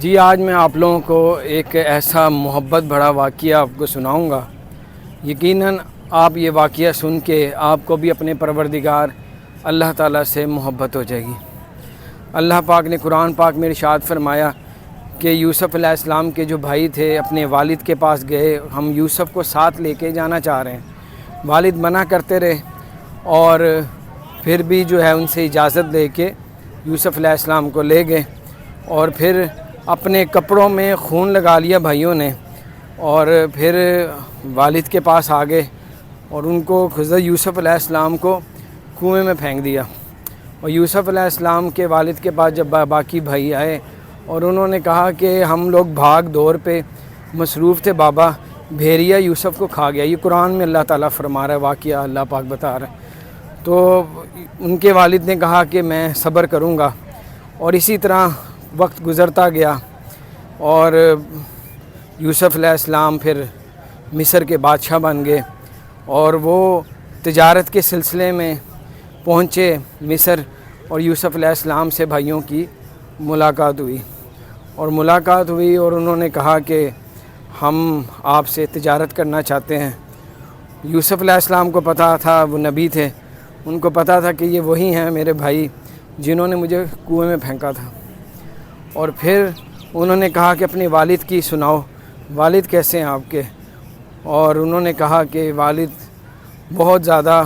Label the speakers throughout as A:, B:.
A: جی آج میں آپ لوگوں کو ایک ایسا محبت بھرا واقعہ آپ کو سناؤں گا۔ یقیناً آپ یہ واقعہ سن کے آپ کو بھی اپنے پروردگار اللہ تعالیٰ سے محبت ہو جائے گی۔ اللہ پاک نے قرآن پاک میں ارشاد فرمایا کہ یوسف علیہ السلام کے جو بھائی تھے اپنے والد کے پاس گئے، ہم یوسف کو ساتھ لے کے جانا چاہ رہے ہیں۔ والد منع کرتے رہے اور پھر بھی جو ہے ان سے اجازت لے کے یوسف علیہ السلام کو لے گئے اور پھر اپنے کپڑوں میں خون لگا لیا بھائیوں نے، اور پھر والد کے پاس آ گئے اور ان کو حضرت یوسف علیہ السلام کو کنویں میں پھینک دیا۔ اور یوسف علیہ السلام کے والد کے پاس جب باقی بھائی آئے اور انہوں نے کہا کہ ہم لوگ بھاگ دور پہ مصروف تھے بابا، بھیڑیا یوسف کو کھا گیا۔ یہ قرآن میں اللہ تعالیٰ فرما رہا ہے، واقعہ اللہ پاک بتا رہا ہے۔ تو ان کے والد نے کہا کہ میں صبر کروں گا، اور اسی طرح وقت گزرتا گیا اور یوسف علیہ السلام پھر مصر کے بادشاہ بن گئے، اور وہ تجارت کے سلسلے میں پہنچے مصر، اور یوسف علیہ السلام سے بھائیوں کی ملاقات ہوئی اور انہوں نے کہا کہ ہم آپ سے تجارت کرنا چاہتے ہیں۔ یوسف علیہ السلام کو پتہ تھا، وہ نبی تھے، ان کو پتہ تھا کہ یہ وہی ہیں میرے بھائی جنہوں نے مجھے کنویں میں پھینکا تھا۔ اور پھر انہوں نے کہا کہ اپنے والد کی سناؤ، والد کیسے ہیں آپ کے؟ اور انہوں نے کہا کہ والد بہت زیادہ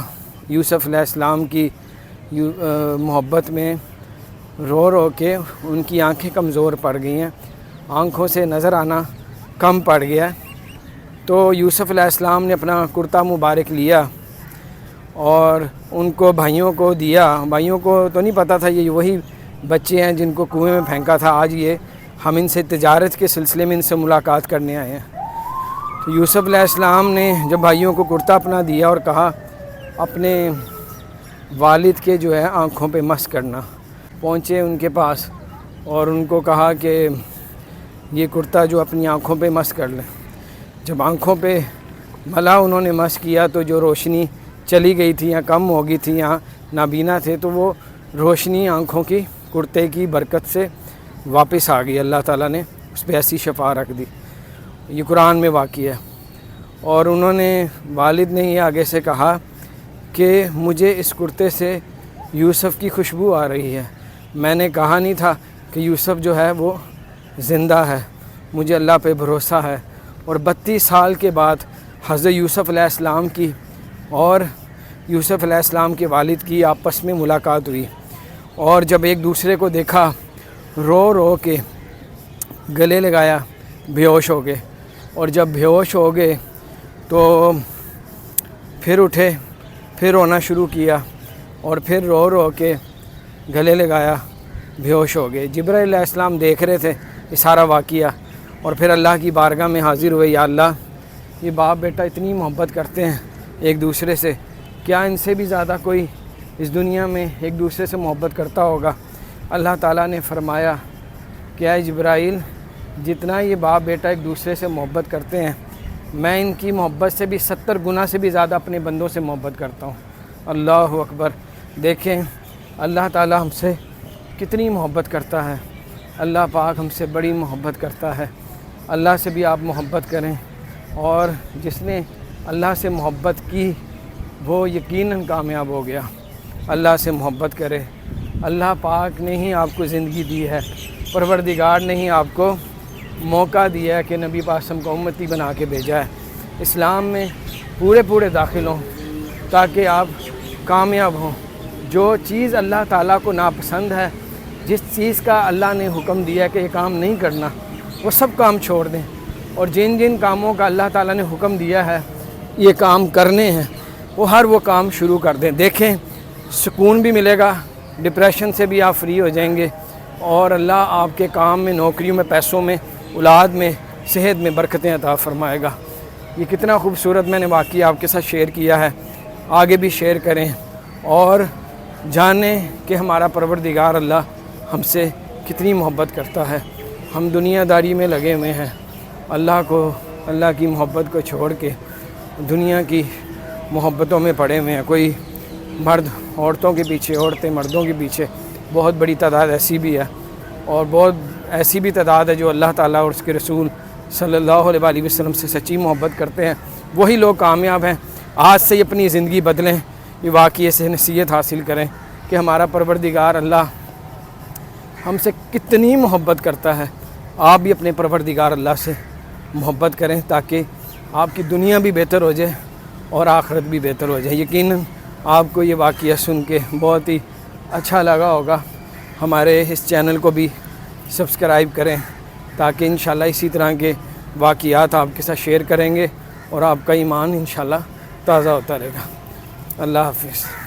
A: یوسف علیہ السلام کی محبت میں رو رو کے ان کی آنکھیں کمزور پڑ گئی ہیں، آنکھوں سے نظر آنا کم پڑ گیا۔ تو یوسف علیہ السلام نے اپنا کرتا مبارک لیا اور ان کو بھائیوں کو دیا۔ بھائیوں کو تو نہیں پتہ تھا یہ وہی بچے ہیں جن کو کنویں میں پھینکا تھا، آج یہ ہم ان سے تجارت کے سلسلے میں ان سے ملاقات کرنے آئے ہیں۔ تو یوسف علیہ السلام نے جب بھائیوں کو کرتا اپنا دیا اور کہا اپنے والد کے جو ہے آنکھوں پہ مس کرنا، پہنچے ان کے پاس اور ان کو کہا کہ یہ کرتا جو اپنی آنکھوں پہ مس کر لیں۔ جب آنکھوں پہ ملا انہوں نے مس کیا تو جو روشنی چلی گئی تھی یا کم ہو گئی تھی یا نابینا تھے، تو وہ روشنی آنکھوں کی کرتے کی برکت سے واپس آ گئی۔ اللہ تعالیٰ نے اس پہ ایسی شفا رکھ دی۔ یہ قرآن میں واقع ہے۔ اور انہوں نے والد نے یہ آگے سے کہا کہ مجھے اس کرتے سے یوسف کی خوشبو آ رہی ہے، میں نے کہا نہیں تھا کہ یوسف جو ہے وہ زندہ ہے، مجھے اللہ پہ بھروسہ ہے۔ اور 32 سال کے بعد حضرت یوسف علیہ السلام کی اور یوسف علیہ السلام کے والد کی آپس میں ملاقات ہوئی، اور جب ایک دوسرے کو دیکھا رو رو کے گلے لگایا، بے ہوش ہو گئے۔ اور جب بے ہوش ہو گئے تو پھر اٹھے، پھر رونا شروع کیا، اور پھر رو رو کے گلے لگایا، بے ہوش ہو گئے۔ جبرائیل علیہ السلام دیکھ رہے تھے یہ سارا واقعہ، اور پھر اللہ کی بارگاہ میں حاضر ہوئے، یا اللہ یہ باپ بیٹا اتنی محبت کرتے ہیں ایک دوسرے سے، کیا ان سے بھی زیادہ کوئی اس دنیا میں ایک دوسرے سے محبت کرتا ہوگا؟ اللہ تعالیٰ نے فرمایا کہ اے جبرائیل، جتنا یہ باپ بیٹا ایک دوسرے سے محبت کرتے ہیں، میں ان کی محبت سے بھی 70 گنا سے بھی زیادہ اپنے بندوں سے محبت کرتا ہوں۔ اللہ اکبر! دیکھیں اللہ تعالیٰ ہم سے کتنی محبت کرتا ہے، اللہ پاک ہم سے بڑی محبت کرتا ہے۔ اللہ سے بھی آپ محبت کریں، اور جس نے اللہ سے محبت کی وہ یقیناً کامیاب ہو گیا۔ اللہ سے محبت کرے۔ اللہ پاک نے ہی آپ کو زندگی دی ہے، پروردگار نے ہی آپ کو موقع دیا ہے کہ نبی پاسم کو امتی بنا کے بھیجا ہے، اسلام میں پورے داخل ہوں تاکہ آپ کامیاب ہوں۔ جو چیز اللہ تعالیٰ کو ناپسند ہے، جس چیز کا اللہ نے حکم دیا ہے کہ یہ کام نہیں کرنا، وہ سب کام چھوڑ دیں، اور جن جن کاموں کا اللہ تعالیٰ نے حکم دیا ہے یہ کام کرنے ہیں، وہ کام شروع کر دیں۔ دیکھیں سکون بھی ملے گا، ڈپریشن سے بھی آپ فری ہو جائیں گے، اور اللہ آپ کے کام میں، نوکریوں میں، پیسوں میں، اولاد میں، صحت میں برکتیں عطا فرمائے گا۔ یہ کتنا خوبصورت میں نے واقعہ آپ کے ساتھ شیئر کیا ہے، آگے بھی شیئر کریں اور جانیں کہ ہمارا پروردگار اللہ ہم سے کتنی محبت کرتا ہے۔ ہم دنیا داری میں لگے ہوئے ہیں، اللہ کی محبت کو چھوڑ کے دنیا کی محبتوں میں پڑے ہوئے ہیں۔ کوئی مرد عورتوں کے پیچھے، عورتیں مردوں کے پیچھے، بہت بڑی تعداد ایسی بھی ہے، اور بہت ایسی بھی تعداد ہے جو اللہ تعالیٰ اور اس کے رسول صلی اللہ علیہ وسلم سے سچی محبت کرتے ہیں، وہی لوگ کامیاب ہیں۔ آج سے ہی اپنی زندگی بدلیں، یہ واقعے سے نصیحت حاصل کریں کہ ہمارا پروردگار اللہ ہم سے کتنی محبت کرتا ہے۔ آپ بھی اپنے پروردگار اللہ سے محبت کریں تاکہ آپ کی دنیا بھی بہتر ہو جائے اور آخرت بھی بہتر ہو جائے۔ یقیناً آپ کو یہ واقعہ سن کے بہت ہی اچھا لگا ہوگا۔ ہمارے اس چینل کو بھی سبسکرائب کریں تاکہ انشاءاللہ اسی طرح کے واقعات آپ کے ساتھ شیئر کریں گے اور آپ کا ایمان انشاءاللہ تازہ ہوتا رہے گا۔ اللہ حافظ۔